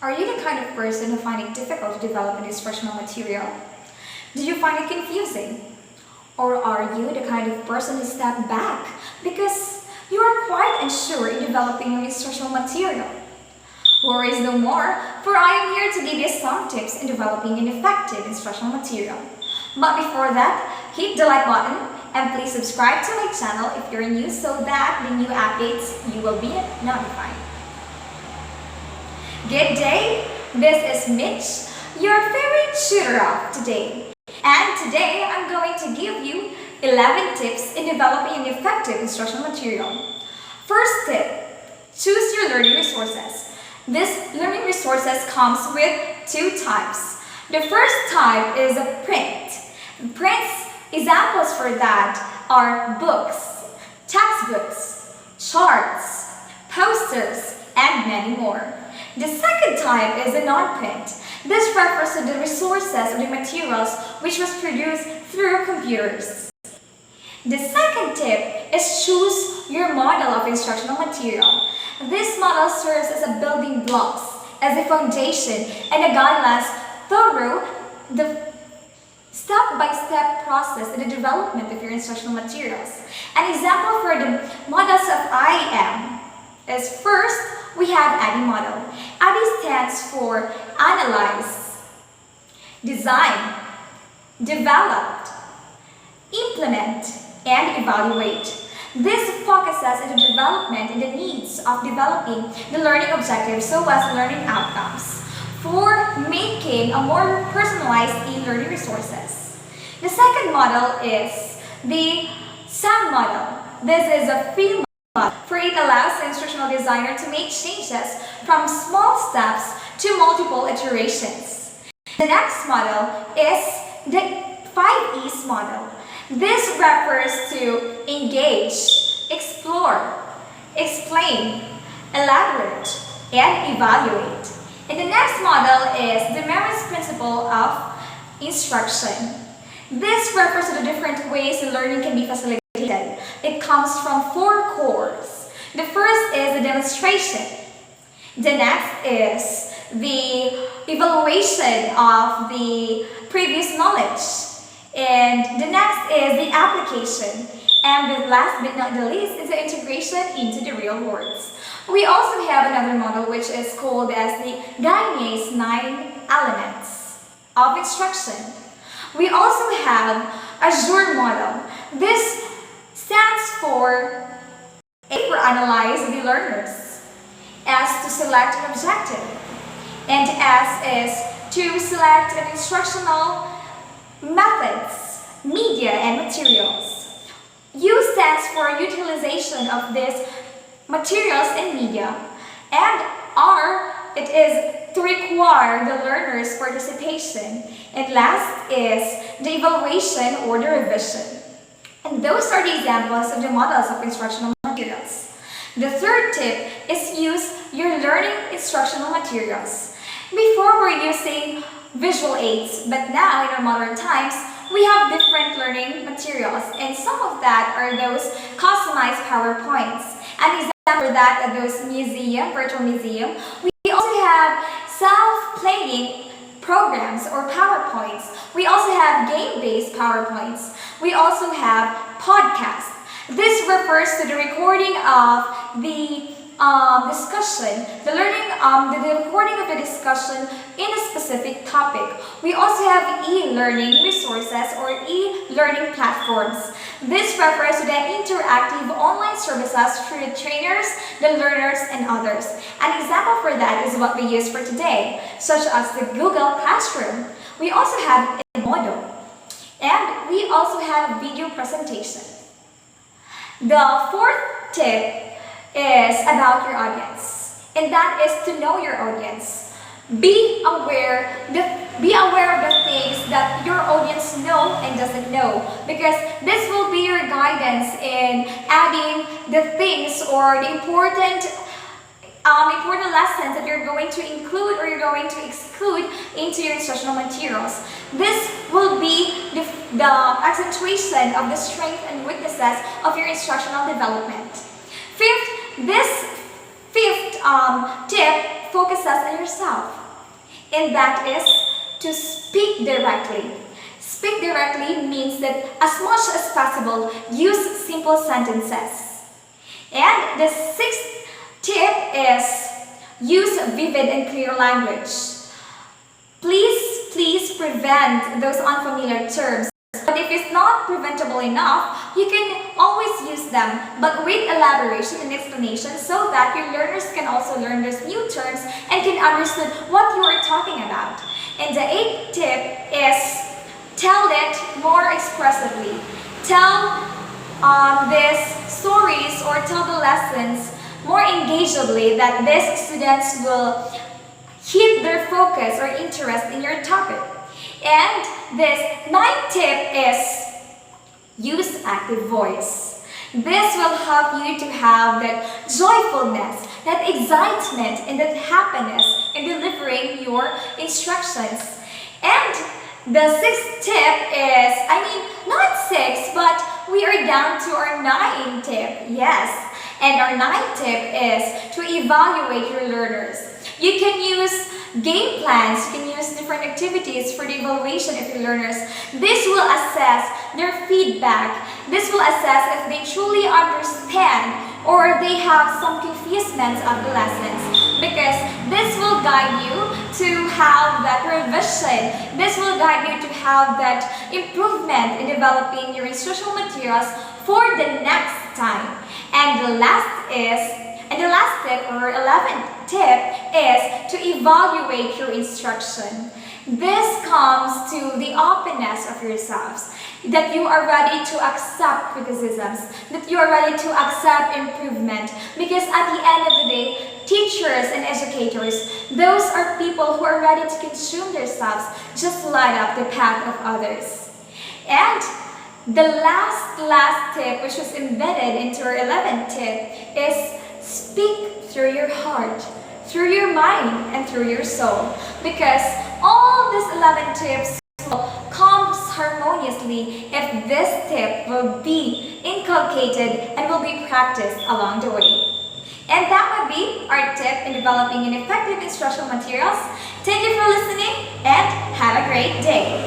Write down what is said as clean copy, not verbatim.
Are you the kind of person who find it difficult to develop an instructional material? Do you find it confusing? Or are you the kind of person who step back because you are quite unsure in developing your instructional material? Worries no more, for I am here to give you some tips in developing an effective instructional material. But before that, hit the like button and please subscribe to my channel if you're new so that the new updates you will be notified. Good day, this is Mitch, your favorite tutor of today. And today I'm going to give you 11 tips in developing an effective instructional material. First tip, choose your learning resources. This learning resources comes with two types. The first type is a print. Prints examples for that are books, textbooks, charts, posters, and many more. The second type is a non-print. This refers to the resources or the materials which was produced through computers. The second tip is choose your model of instructional material. This model serves as a building blocks, as a foundation, and a guidelines through the step-by-step process in the development of your instructional materials. An example for the models of IM is first, we have ADDIE model. ADDIE stands for Analyze, Design, Develop, Implement, and Evaluate. This focuses on the development and the needs of developing the learning objectives so as learning outcomes for making a more personalized e-learning resources. The second model is the SAM model. This is a free model, for it allows the instructional designer to make changes from small steps to multiple iterations. The next model is the 5Es model. This refers to engage, explore, explain, elaborate, and evaluate. And the next model is the Merritt's principle of instruction. This refers to the different ways the learning can be facilitated. It comes from 4 cores. The first is the demonstration. The next is the evaluation of the previous knowledge. And the next is the application. And the last but not the least is the integration into the real world. We also have another model which is called as the Gagne's 9 elements of instruction. We also have Azure model. This stands for A for analyze the learners, S to select an objective, and S is to select an instructional methods, media, and materials. U stands for utilization of these materials and media, and R, it is to require the learner's participation, and last is the evaluation or the revision. And those are the examples of the models of instructional materials. The third tip is use your learning instructional materials. Before we're using visual aids, but now in our modern times, we have different learning materials, and some of that are those customized PowerPoints. An example for that are those virtual museum. We also have self-playing programs or PowerPoints. We also have game-based PowerPoints. We also have podcasts. This refers to the recording of the discussion, the recording of the discussion in a specific topic. We also have e-learning resources or e-learning platforms. This refers to the interactive online services through the trainers, the learners, and others. An example for that is what we use for today, such as the Google Classroom. We also have Edmodo, and we also have video presentation. The fourth tip is about your audience, and that is to know your audience. Be aware of the things that your audience know and doesn't know, because this will be your guidance in adding the things or the important lessons that you're going to include or you're going to exclude into your instructional materials. This will be the accentuation of the strengths and weaknesses of your instructional development. This fifth tip focuses on yourself. And that is to speak directly. Speak directly means that as much as possible, use simple sentences. And the sixth tip is use vivid and clear language. Please prevent those unfamiliar terms. But if it's not preventable enough, you can always use them, but with elaboration and explanation so that your learners can also learn those new terms and can understand what you are talking about. And the eighth tip is tell it more expressively. Tell these stories or tell the lessons more engageably that these students will hit their focus or interest in your topic. And this ninth tip is use active voice. This will help you to have that joyfulness, that excitement, and that happiness in delivering your instructions. And the sixth tip is, not six, but we are down to our ninth tip. Yes. And our ninth tip is to evaluate your learners. You can use game plans, you can use different activities for the evaluation of your learners. This will assess their feedback. This will assess if they truly understand or they have some confusements of the lessons. Because this will guide you to have that revision. This will guide you to have that improvement in developing your instructional materials for the next time. And the last tip or 11th tip is to evaluate your instruction. This comes to the openness of yourselves, that you are ready to accept criticisms, that you are ready to accept improvement. Because at the end of the day, teachers and educators, those are people who are ready to consume themselves, just light up the path of others. And the last tip, which was embedded into our 11th tip, is speak through your heart, through your mind, and through your soul. Because all these 11 tips will come harmoniously if this tip will be inculcated and will be practiced along the way. And that would be our tip in developing an effective instructional materials. Thank you for listening and have a great day.